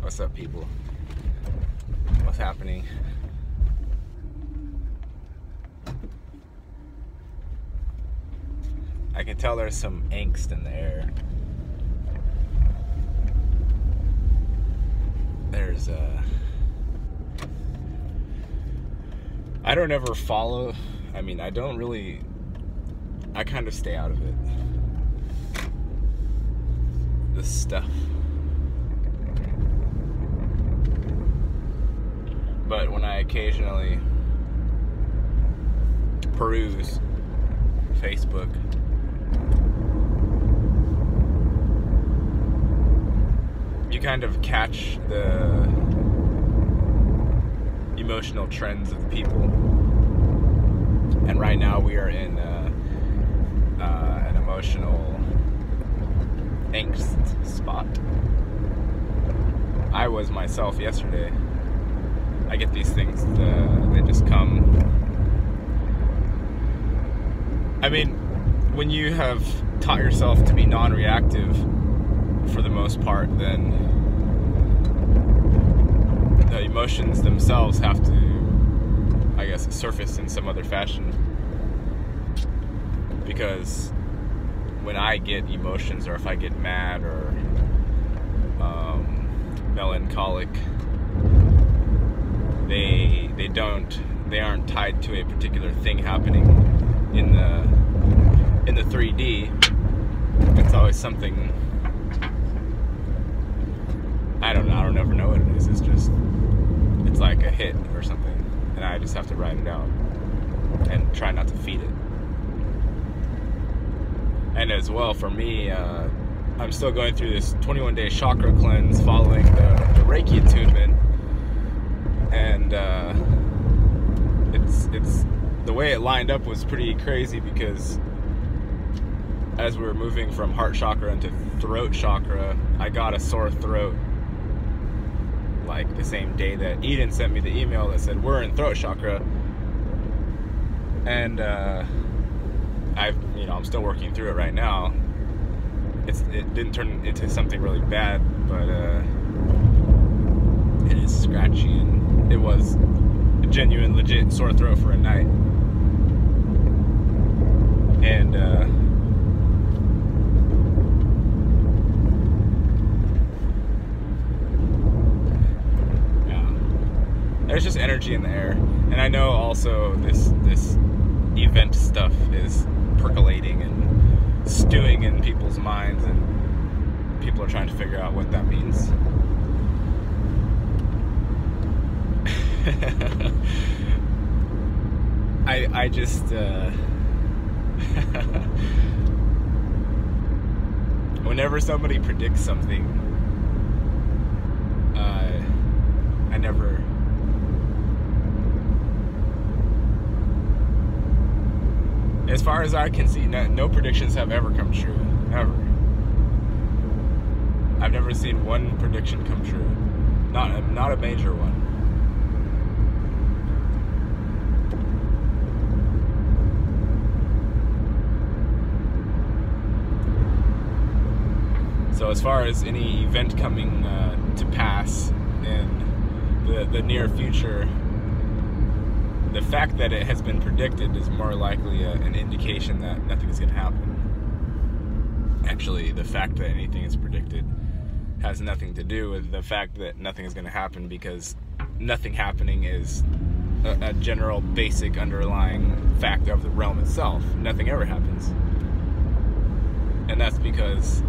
What's up, people? What's happening? I can tell there's some angst in the air. There's I don't ever follow. I mean, I don't really. I kind of stay out of it. This stuff. But when I occasionally peruse Facebook, you kind of catch the emotional trends of people. And right now we are in an emotional angst spot. I was myself yesterday. I get these things, they just come. I mean, when you have taught yourself to be non-reactive for the most part, then the emotions themselves have to, I guess, surface in some other fashion. Because when I get emotions, or if I get mad or melancholic, they aren't tied to a particular thing happening in the 3D. It's always something. I don't ever know what it is. It's like a hit or something, and I just have to write it out and try not to feed it. And as well, for me, I'm still going through this 21-day chakra cleanse following the Reiki attunement, and it's the way it lined up was pretty crazy, because as we were moving from heart chakra into throat chakra, I got a sore throat like the same day that Eden sent me the email that said we're in throat chakra, and I'm still working through it right now. It didn't turn into something really bad, but it is scratchy, and it was a genuine, legit sore throat for a night. And yeah, there's just energy in the air, and I know also this event stuff is percolating and stewing in people's minds, and people are trying to figure out what that means. I just whenever somebody predicts something, I never. As far as I can see, no predictions have ever come true. Ever. I've never seen one prediction come true. Not a major one. So as far as any event coming to pass in the near future, the fact that it has been predicted is more likely an indication that nothing is going to happen. Actually, the fact that anything is predicted has nothing to do with the fact that nothing is going to happen, because nothing happening is a general, basic, underlying fact of the realm itself. Nothing ever happens. And that's because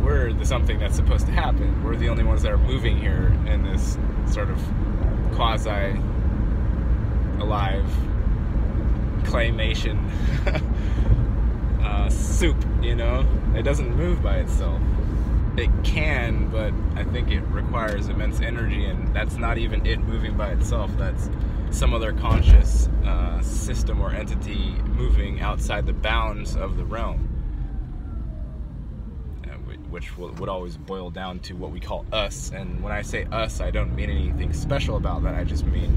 we're something that's supposed to happen. We're the only ones that are moving here in this sort of quasi-alive claymation soup, It doesn't move by itself. It can, but I think it requires immense energy, and that's not even it moving by itself. That's some other conscious system or entity moving outside the bounds of the realm, which would always boil down to what we call us. And when I say us, I don't mean anything special about that. I just mean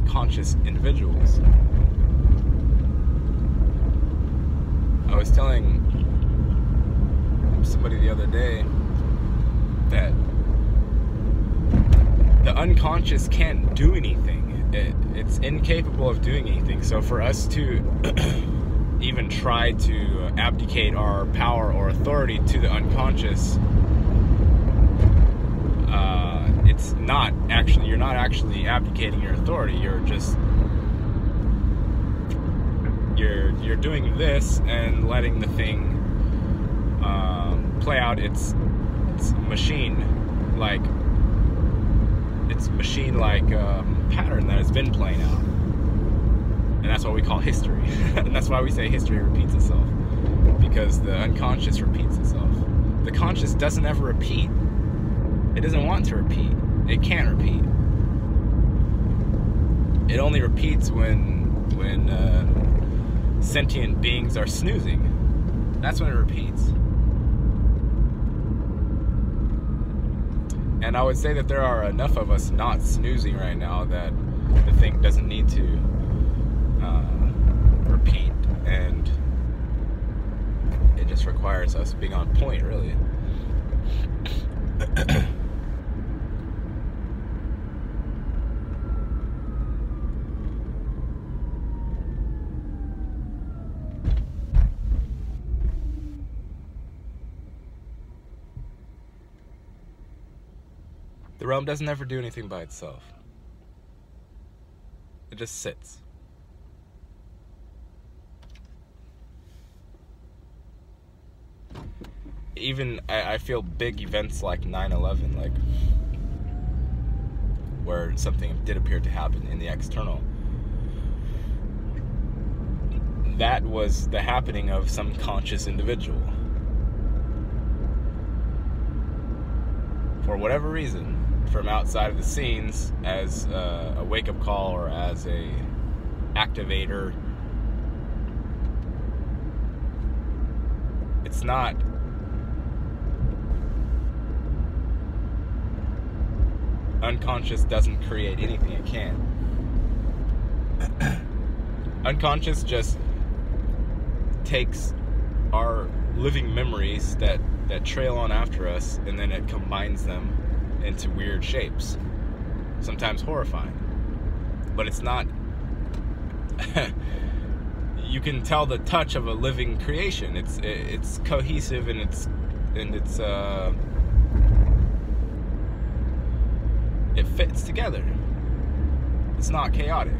conscious individuals. I was telling somebody the other day that the unconscious can't do anything. It's incapable of doing anything. So for us to even try to abdicate our power or authority to the unconscious, it's not actually, you're not actually abdicating your authority. You're just, you're doing this and letting the thing play out its machine-like pattern that it's been playing out. And that's what we call history. And that's why we say history repeats itself, because the unconscious repeats itself. The conscious doesn't ever repeat. It doesn't want to repeat. It can't repeat. It only repeats when sentient beings are snoozing. That's when it repeats. And I would say that there are enough of us not snoozing right now that the thing doesn't need to repeat, and it just requires us being on point, really. The realm doesn't ever do anything by itself. It just sits. Even, I feel big events like 9/11, like, where something did appear to happen in the external. That was the happening of some conscious individual. For whatever reason, from outside of the scenes, as a wake-up call or as a activator. It's not unconscious doesn't create anything it can. Unconscious just takes our living memories that trail on after us, and then it combines them into weird shapes, sometimes horrifying. But it's not you can tell the touch of a living creation. It's cohesive, and it fits together. It's not chaotic.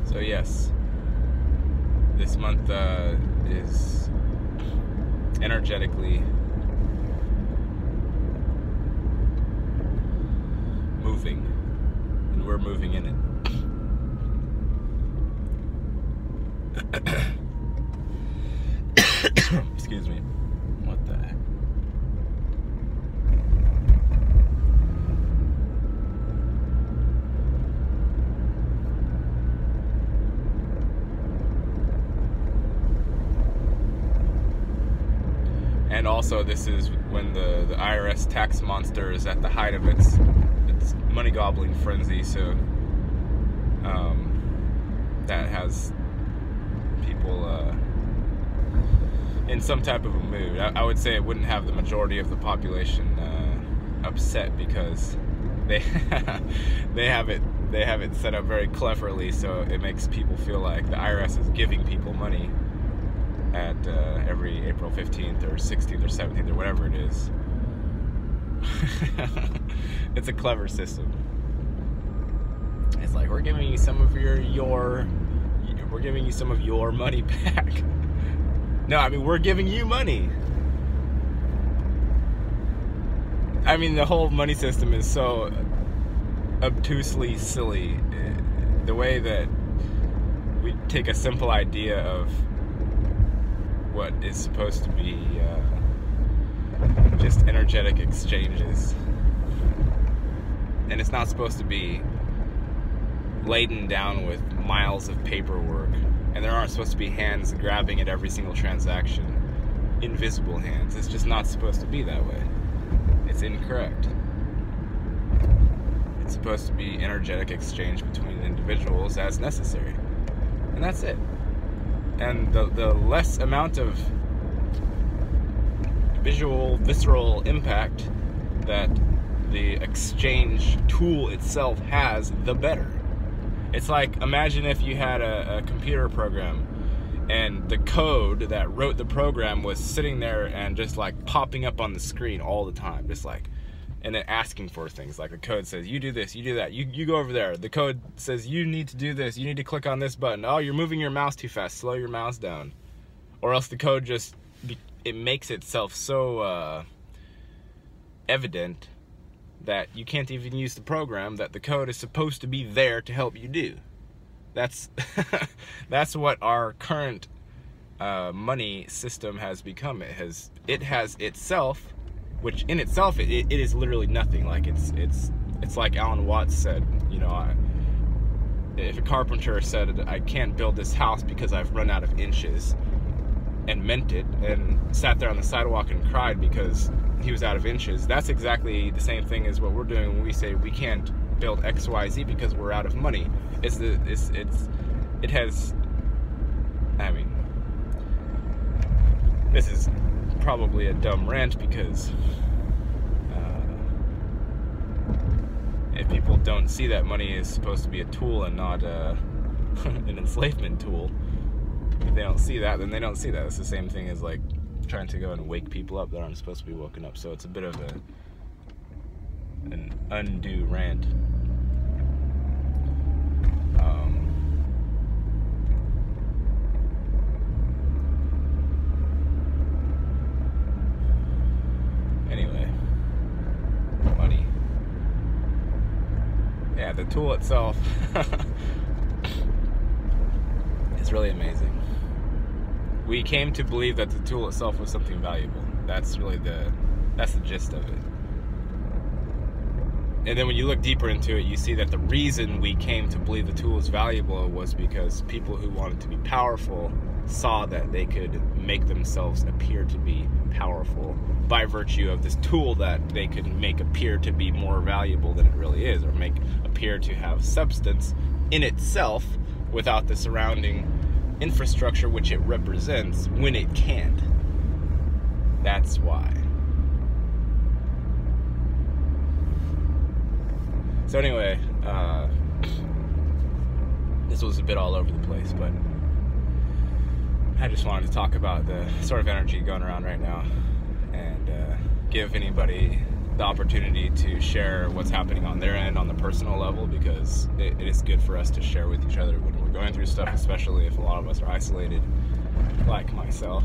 So yes, this month is energetically moving, and we're moving in it. Excuse me. What the heck? And also, this is when the IRS tax monster is at the height of its money gobbling frenzy. So that has people in some type of a mood. I would say it wouldn't have the majority of the population upset, because they they have it set up very cleverly, so it makes people feel like the IRS is giving people money at every April 15th or 16th or 17th or whatever it is. It's a clever system. It's like, we're giving you some of we're giving you some of your money back. No, I mean, we're giving you money. I mean, the whole money system is so obtusely silly. The way that we take a simple idea of what is supposed to be just energetic exchanges, And it's not supposed to be laden down with miles of paperwork. And there aren't supposed to be hands grabbing at every single transaction. Invisible hands. It's just not supposed to be that way. It's incorrect. It's supposed to be energetic exchange between individuals as necessary. And that's it. And the less amount of visceral impact that the exchange tool itself has, the better. It's like, imagine if you had a computer program and the code that wrote the program was sitting there and just like popping up on the screen all the time, just like, and then asking for things. Like the code says, you do this, you do that, you go over there. The code says, you need to do this, you need to click on this button. Oh, you're moving your mouse too fast, slow your mouse down. Or else the code just, it makes itself so evident that you can't even use the program that the code is supposed to be there to help you do. That's that's what our current money system has become. It has itself, which in itself it is literally nothing. Like it's like Alan Watts said, you know, if a carpenter said, I can't build this house because I've run out of inches, and meant it, and sat there on the sidewalk and cried because he was out of inches, that's exactly the same thing as what we're doing when we say we can't build XYZ because we're out of money. It has, I mean, this is probably a dumb rant because if people don't see that money is supposed to be a tool and not an enslavement tool, if they don't see that, then they don't see that. It's the same thing as like trying to go and wake people up that aren't supposed to be woken up. So it's a bit of an undue rant. Anyway, money. Yeah, the tool itself is really amazing. We came to believe that the tool itself was something valuable. That's really that's the gist of it. And then when you look deeper into it, you see that the reason we came to believe the tool was valuable was because people who wanted to be powerful saw that they could make themselves appear to be powerful by virtue of this tool that they could make appear to be more valuable than it really is, or make appear to have substance in itself without the surrounding infrastructure which it represents when it can't. That's why. So anyway, this was a bit all over the place, but I just wanted to talk about the sort of energy going around right now and give anybody the opportunity to share what's happening on their end on the personal level, because it is good for us to share with each other when we're going through stuff, especially if a lot of us are isolated, like myself.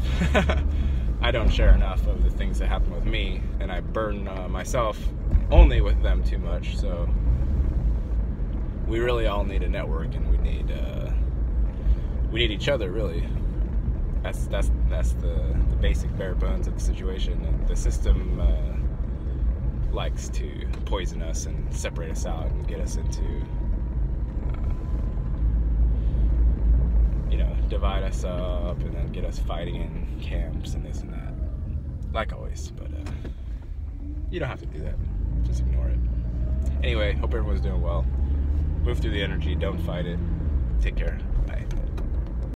I don't share enough of the things that happen with me, and I burden myself only with them too much. So we really all need a network, and we need each other, really. That's the basic bare bones of the situation. And the system likes to poison us and separate us out and get us into, divide us up and then get us fighting in camps and this and that, like always. But you don't have to do that. Just ignore it. Anyway, hope everyone's doing well. Move through the energy. Don't fight it. Take care. Bye.